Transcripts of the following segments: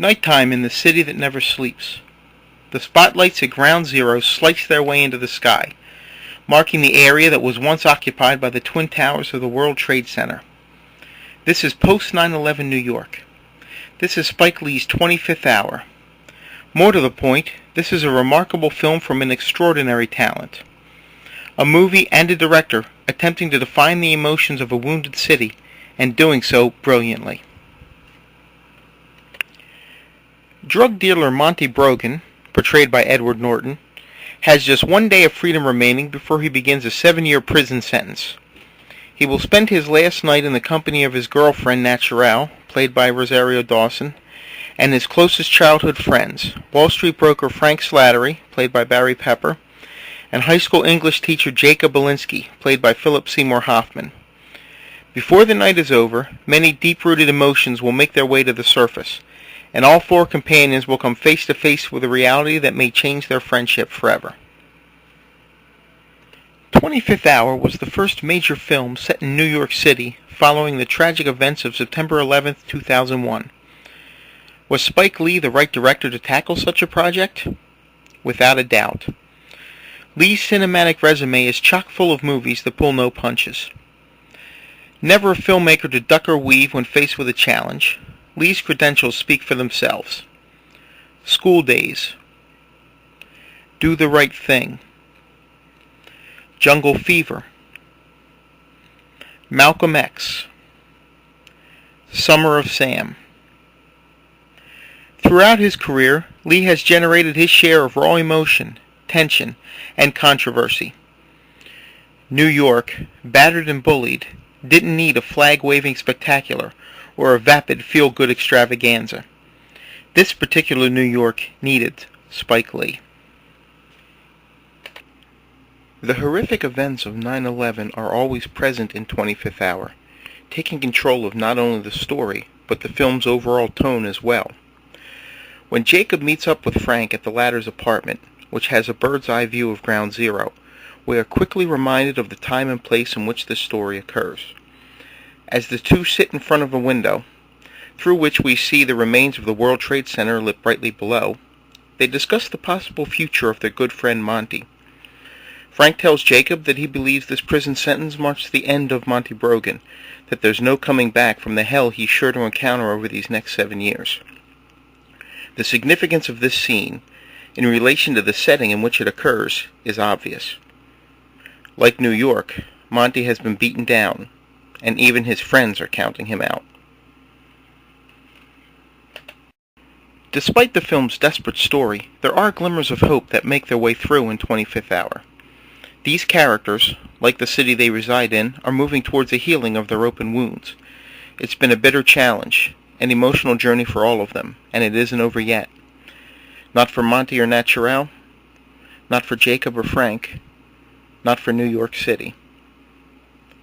Nighttime in the city that never sleeps. The spotlights at Ground Zero slice their way into the sky, marking the area that was once occupied by the Twin Towers of the World Trade Center. This is post 9/11 New York. This is Spike Lee's 25th hour. More to the point, this is a remarkable film from an extraordinary talent. A movie and a director attempting to define the emotions of a wounded city, and doing so brilliantly. Drug dealer Monty Brogan, portrayed by Edward Norton, has just 1 day of freedom remaining before he begins a 7-year prison sentence. He will spend his last night in the company of his girlfriend Naturelle, played by Rosario Dawson, and his closest childhood friends, Wall Street broker Frank Slattery, played by Barry Pepper, and high school English teacher Jacob Alinsky, played by Philip Seymour Hoffman. Before the night is over, many deep-rooted emotions will make their way to the surface, and all 4 companions will come face to face with a reality that may change their friendship forever. 25th Hour was the first major film set in New York City following the tragic events of September 11, 2001. Was Spike Lee the right director to tackle such a project? Without a doubt. Lee's cinematic resume is chock full of movies that pull no punches. Never a filmmaker to duck or weave when faced with a challenge, Lee's credentials speak for themselves. School Days, Do the Right Thing, Jungle Fever, Malcolm X, Summer of Sam. Throughout his career, Lee has generated his share of raw emotion, tension, and controversy. New York, battered and bullied, didn't need a flag-waving spectacular or a vapid feel-good extravaganza. This particular New York needed Spike Lee. The horrific events of 9/11 are always present in 25th Hour, taking control of not only the story, but the film's overall tone as well. When Jacob meets up with Frank at the latter's apartment, which has a bird's-eye view of Ground Zero, we are quickly reminded of the time and place in which this story occurs. As the two sit in front of a window, through which we see the remains of the World Trade Center lit brightly below, they discuss the possible future of their good friend Monty. Frank tells Jacob that he believes this prison sentence marks the end of Monty Brogan, that there's no coming back from the hell he's sure to encounter over these next 7 years. The significance of this scene, in relation to the setting in which it occurs, is obvious. Like New York, Monty has been beaten down, and even his friends are counting him out. Despite the film's desperate story, there are glimmers of hope that make their way through in 25th Hour. These characters, like the city they reside in, are moving towards a healing of their open wounds. It's been a bitter challenge, an emotional journey for all of them, and it isn't over yet. Not for Monty or Naturelle, not for Jacob or Frank, not for New York City.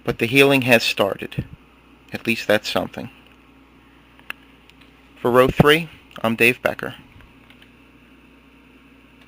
But the healing has started. At least that's something. For Row 3, I'm Dave Becker.